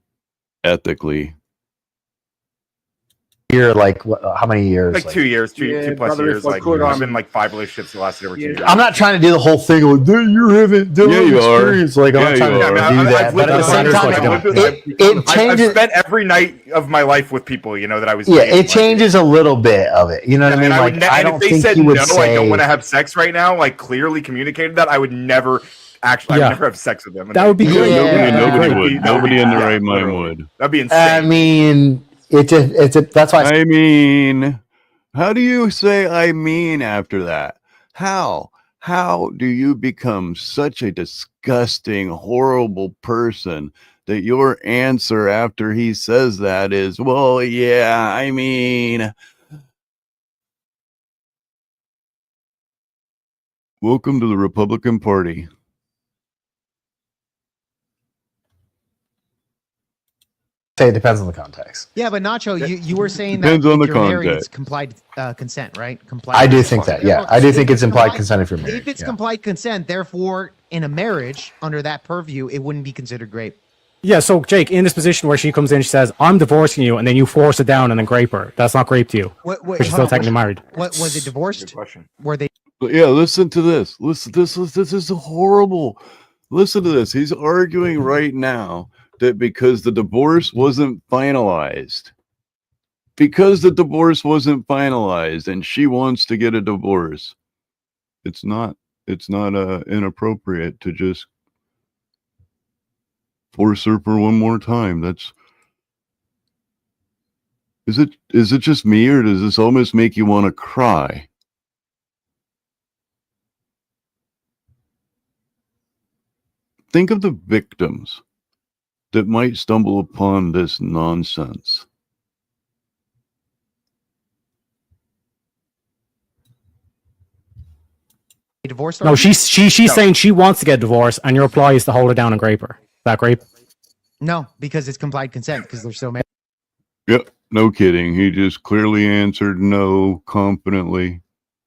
ethically. You're like how many years? Like 2 years, two Yeah, plus brother, years. if I Like could, I've been like 5 relationships that lasted over 2 years. I'm not trying to do the whole thing like you haven't done Yeah, you are. experience. Like I'm Yeah, not trying you to are. do I mean, that. I've But lived at the with same time, partners, it I've changes. spent every night of my life with people, you know, that I was. Yeah, dating, it like, changes a little bit of it. You know what I mean? and Like I and don't if they think said you would no, say. I don't want to have sex right now. Like clearly communicated that I would never. Actually, I Yeah. would never have sex with them. That would be Yeah, great. yeah, Nobody that'd be would. great. Nobody in the Yeah, right mind literally. would. That'd be insane. I mean, that's why. I mean, how do you say I mean after that? How? How do you become such a disgusting, horrible person that your answer after he says that is, well, yeah, I mean. Welcome to the Republican Party. Say it depends on the context. Yeah, but Nacho, you were saying that Depends on if the you're married, context. it's complied consent, right? Complied I do consent. think that. Yeah, I do think it's implied consent if you're married. If it's yeah. complied consent, therefore, in a marriage under that purview, it wouldn't be considered grape. Yeah, so Jake, in this position where she comes in, she says, I'm divorcing you, and then you force it down and then grape her. That's not grape to you. What? Because she's still technically married. What was it? Good Divorced? question. Were they? But yeah, listen to this. Listen, this is horrible. Listen to this. He's arguing right now that because the divorce wasn't finalized, and she wants to get a divorce, it's not inappropriate to just force her for one more time. Is it just me, or does this almost make you want to cry? Think of the victims that might stumble upon this nonsense. Divorced No, already? she's saying she wants to get divorced, and your reply is to hold her down and grape her. Is that grape? No, because it's complied consent because they're so married. Yep, no kidding. He just clearly answered no confidently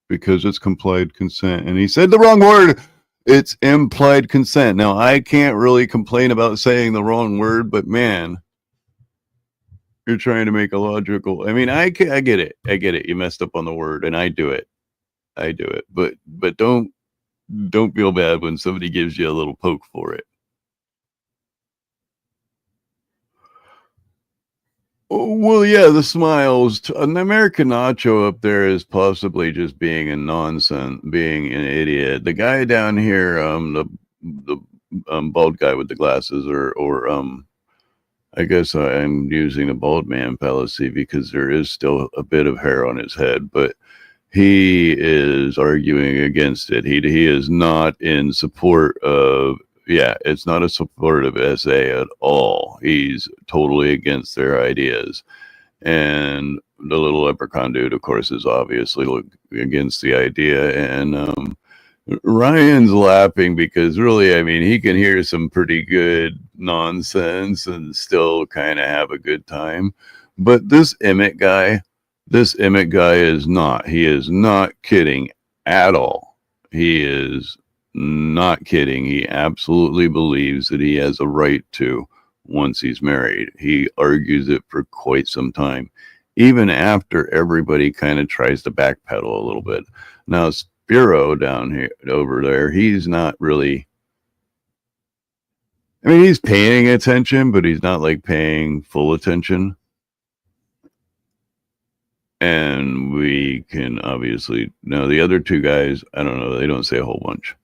because it's complied consent. And he said the wrong word. It's implied consent. Now, I can't really complain about saying the wrong word, but man, you're trying to make a logical. I mean, I get it. I get it. You messed up on the word, and I do it. But don't feel bad when somebody gives you a little poke for it. Oh, well, yeah, the smiles. An American Nacho up there is possibly just being a nonsense, being an idiot. The guy down here, the bald guy with the glasses, or I guess I'm using the bald man fallacy because there is still a bit of hair on his head, but he is arguing against it. He is not in support of. Yeah, it's not a supportive essay at all. He's totally against their ideas. And the little leprechaun dude, of course, is obviously against the idea. And Ryan's laughing because really, I mean, he can hear some pretty good nonsense and still kind of have a good time. But this Emmett guy is not. He is not kidding at all. He is not kidding. He absolutely believes that he has a right to once he's married. He argues it for quite some time, even after everybody kind of tries to backpedal a little bit. Now, Spiro down here, over there, he's not really. I mean, he's paying attention, but he's not like paying full attention. And we can obviously now the other two guys, I don't know, they don't say a whole bunch.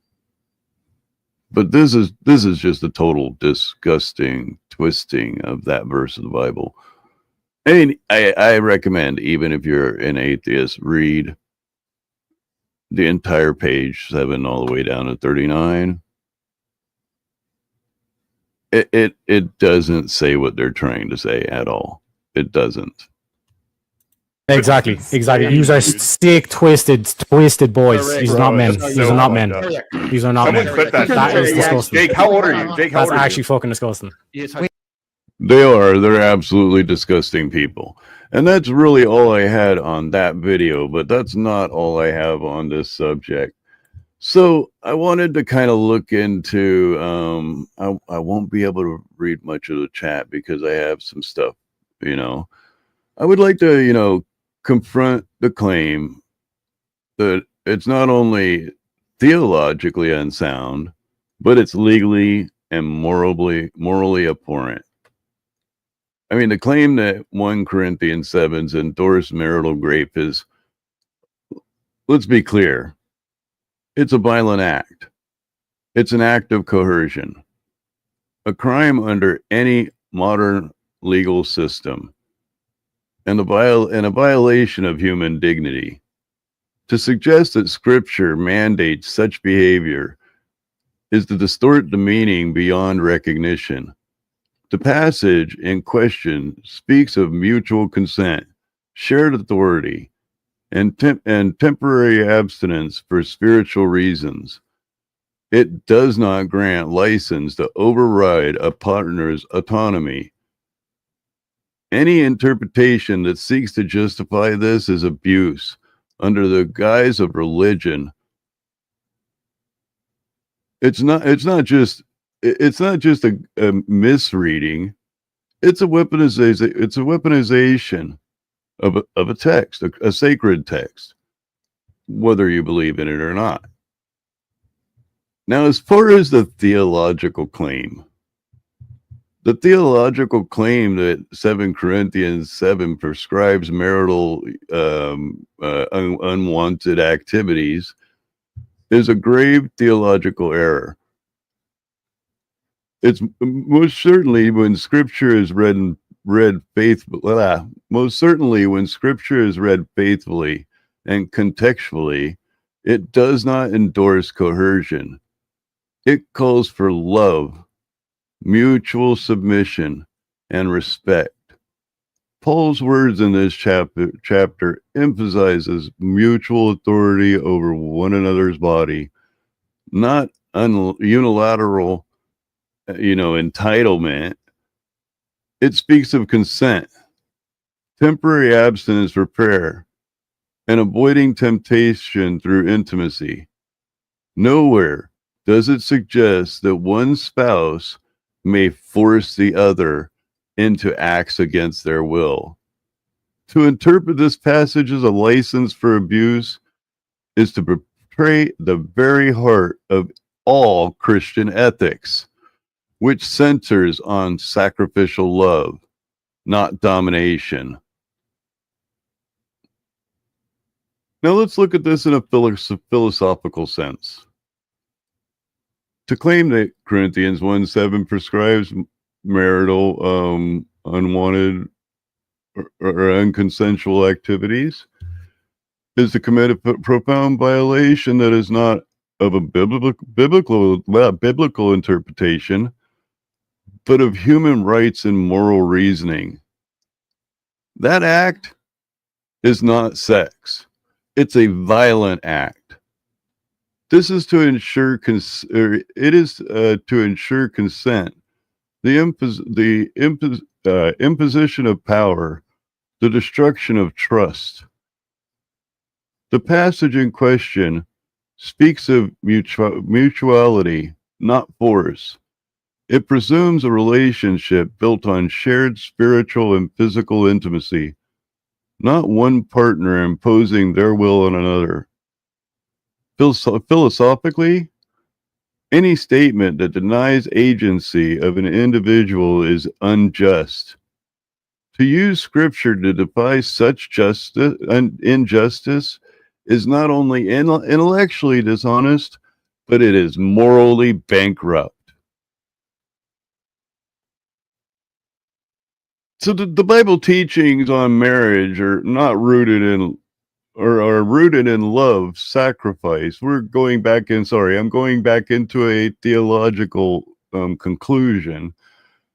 But this is just a total disgusting twisting of that verse of the Bible. I mean, I recommend, even if you're an atheist, read the entire page 7 all the way down to 39. It doesn't say what they're trying to say at all. It doesn't. Exactly. These are sick, twisted boys. These are not men. These are not men. These are not men. That is disgusting. Jake, how old are you? Jake, how That's old are actually you? fucking disgusting. They're absolutely disgusting people. And that's really all I had on that video, but that's not all I have on this subject. So I wanted to kind of look into, I won't be able to read much of the chat because I have some stuff, I would like to, confront the claim that it's not only theologically unsound, but it's legally and morally abhorrent. I mean, the claim that 1 Corinthians 7's endorsed marital rape is, let's be clear, it's a violent act. It's an act of coercion, a crime under any modern legal system, and a violation of human dignity. To suggest that Scripture mandates such behavior is to distort the meaning beyond recognition. The passage in question speaks of mutual consent, shared authority, and temporary abstinence for spiritual reasons. It does not grant license to override a partner's autonomy. Any interpretation that seeks to justify this is abuse under the guise of religion. It's not just a misreading. It's a weaponization. It's a weaponization of a text, a sacred text, whether you believe in it or not. Now, as far as the theological claim that 2 Corinthians 7 prescribes marital unwanted activities is a grave theological error. It's most certainly when Scripture is read faithfully. Most certainly when Scripture is read faithfully and contextually, it does not endorse coercion. It calls for love, mutual submission, and respect. Paul's words in this chapter emphasizes mutual authority over one another's body, not unilateral, entitlement. It speaks of consent, temporary abstinence for prayer, and avoiding temptation through intimacy. Nowhere does it suggest that one spouse may force the other into acts against their will. To interpret this passage as a license for abuse is to betray the very heart of all Christian ethics, which centers on sacrificial love, not domination. Now let's look at this in a philosophical sense. To claim that Corinthians 1:7 prescribes marital unwanted or unconsensual activities is to commit a profound violation that is not of a biblical interpretation, but of human rights and moral reasoning. That act is not sex. It's a violent act. This is to ensure to ensure consent, the imposition of power, the destruction of trust. The passage in question speaks of mutuality, not force. It presumes a relationship built on shared spiritual and physical intimacy, not one partner imposing their will on another. Philosophically, any statement that denies agency of an individual is unjust. To use Scripture to defy such injustice is not only intellectually dishonest, but it is morally bankrupt. So the Bible teachings on marriage are not rooted in are rooted in love, sacrifice. I'm going back into a theological conclusion.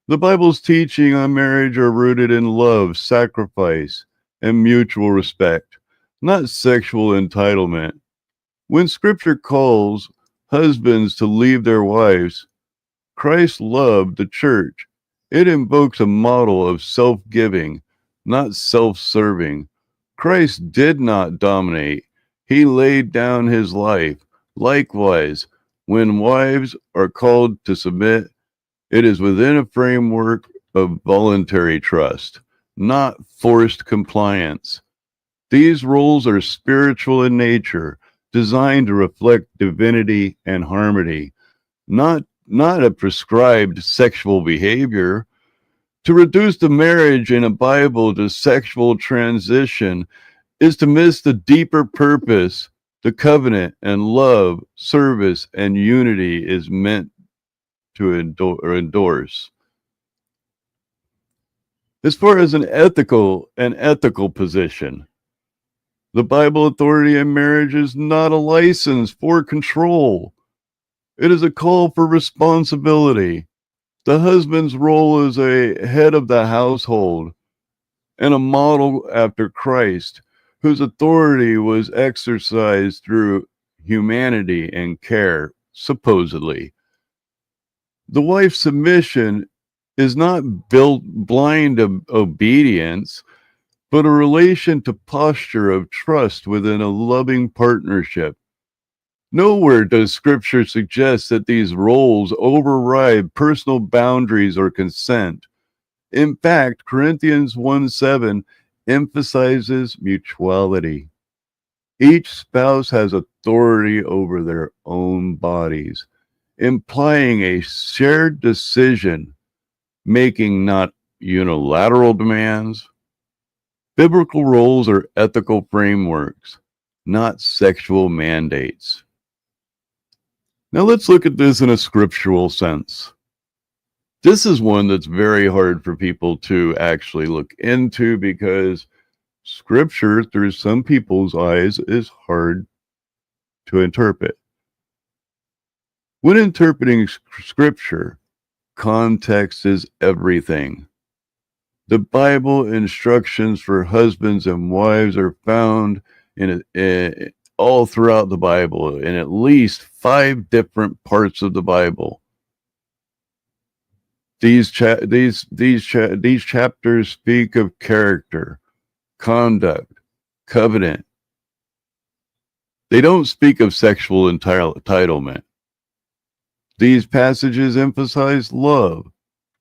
The Bible's teaching on marriage are rooted in love, sacrifice, and mutual respect, not sexual entitlement. When Scripture calls husbands to leave their wives, Christ loved the church. It invokes a model of self-giving, not self-serving. Christ did not dominate. He laid down his life. Likewise, when wives are called to submit, it is within a framework of voluntary trust, not forced compliance. These roles are spiritual in nature, designed to reflect divinity and harmony, not a prescribed sexual behavior. To reduce the marriage in a Bible to sexual transition is to miss the deeper purpose the covenant and love, service, and unity is meant to endorse. As far as an ethical position, the Bible authority in marriage is not a license for control. It is a call for responsibility. The husband's role as a head of the household and a model after Christ, whose authority was exercised through humanity and care, supposedly. The wife's submission is not built blind obedience, but a relation to posture of trust within a loving partnership. Nowhere does Scripture suggest that these roles override personal boundaries or consent. In fact, Corinthians 1:7 emphasizes mutuality. Each spouse has authority over their own bodies, implying a shared decision, making not unilateral demands. Biblical roles are ethical frameworks, not sexual mandates. Now let's look at this in a scriptural sense. This is one that's very hard for people to actually look into because scripture, through some people's eyes, is hard to interpret. When interpreting scripture, context is everything. The Bible instructions for husbands and wives are found in all throughout the Bible, in at least 5 different parts of the Bible. These chapters speak of character, conduct, covenant. They don't speak of sexual entitlement. These passages emphasize love,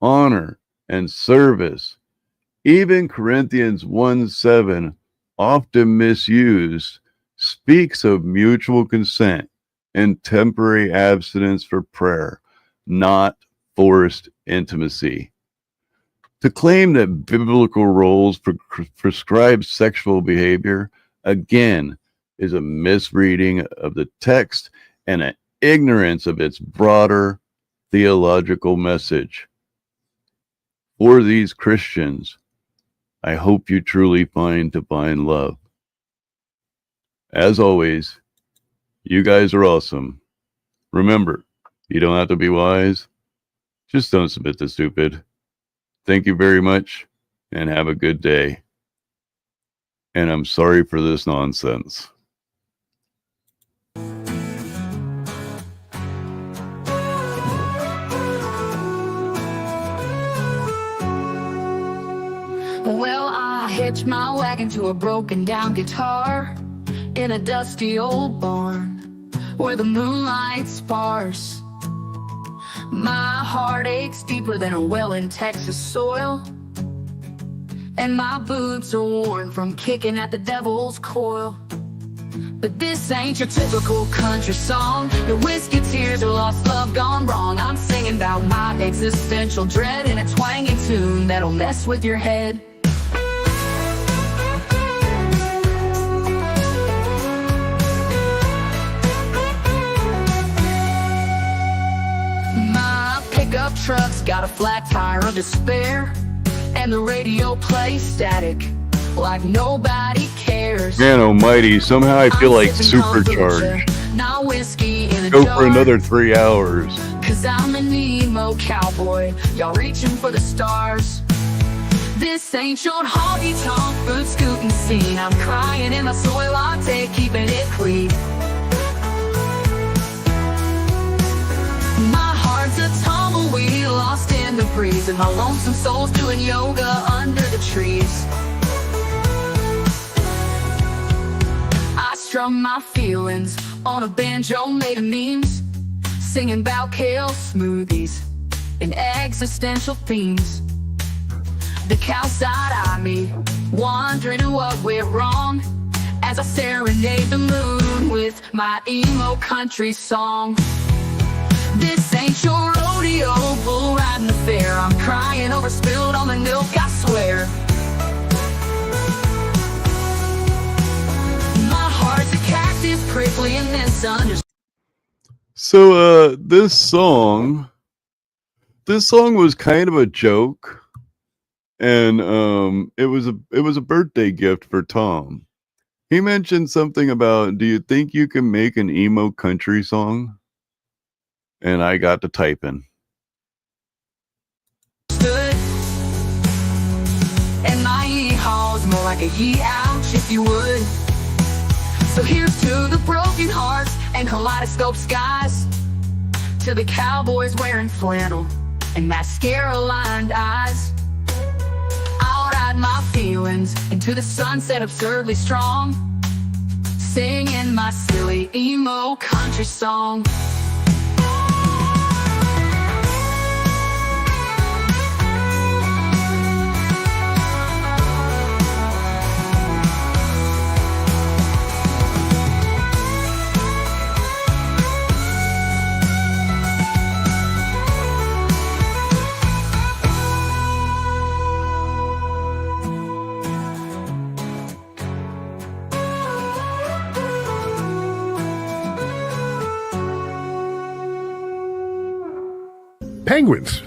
honor, and service. Even Corinthians 1:7, often misused, speaks of mutual consent and temporary abstinence for prayer, not forced intimacy. To claim that biblical roles prescribe sexual behavior, again, is a misreading of the text and an ignorance of its broader theological message. For these Christians, I hope you truly find divine love. As always, you guys are awesome. Remember, you don't have to be wise. Just don't submit to stupid. Thank you very much, and have a good day. And I'm sorry for this nonsense. Well, I hitched my wagon to a broken down guitar in a dusty old barn where the moonlight's sparse. My heart aches deeper than a well in Texas soil, and my boots are worn from kicking at the devil's coil. But this ain't your typical country song. Your whiskey tears or lost love gone wrong. I'm singing about my existential dread in a twangy tune that'll mess with your head. My pickup truck's got a flat tire of despair, and the radio plays static like nobody cares. Man almighty, somehow I feel like supercharged. Not whiskey in a Go jar. for another 3 hours. Cause I'm an emo cowboy, y'all reaching for the stars. This ain't your honky-tonk food scooting scene. I'm crying in my soy latte, keeping it clean. My heart's a tumbleweed lost in the breeze, and my lonesome soul's doing yoga under the trees. I strum my feelings on a banjo made of memes, singing about kale smoothies and existential themes. The cow side-eye me, wondering what went wrong, as I serenade the moon with my emo country song. This ain't your rodeo, bull riding the fair. I'm crying over spilled almond milk, I swear. My heart's a cactus, prickly and misunderstood. So this song was kind of a joke, and it was a birthday gift for Tom. He mentioned something about, do you think you can make an emo country song? And I got to typing. And my yee-haw's more like a yee-ouch, if you would. So here's to the broken hearts and kaleidoscope skies, to the cowboys wearing flannel and mascara-lined eyes. I'll ride my feelings into the sunset absurdly strong, singing my silly emo country song. Penguins.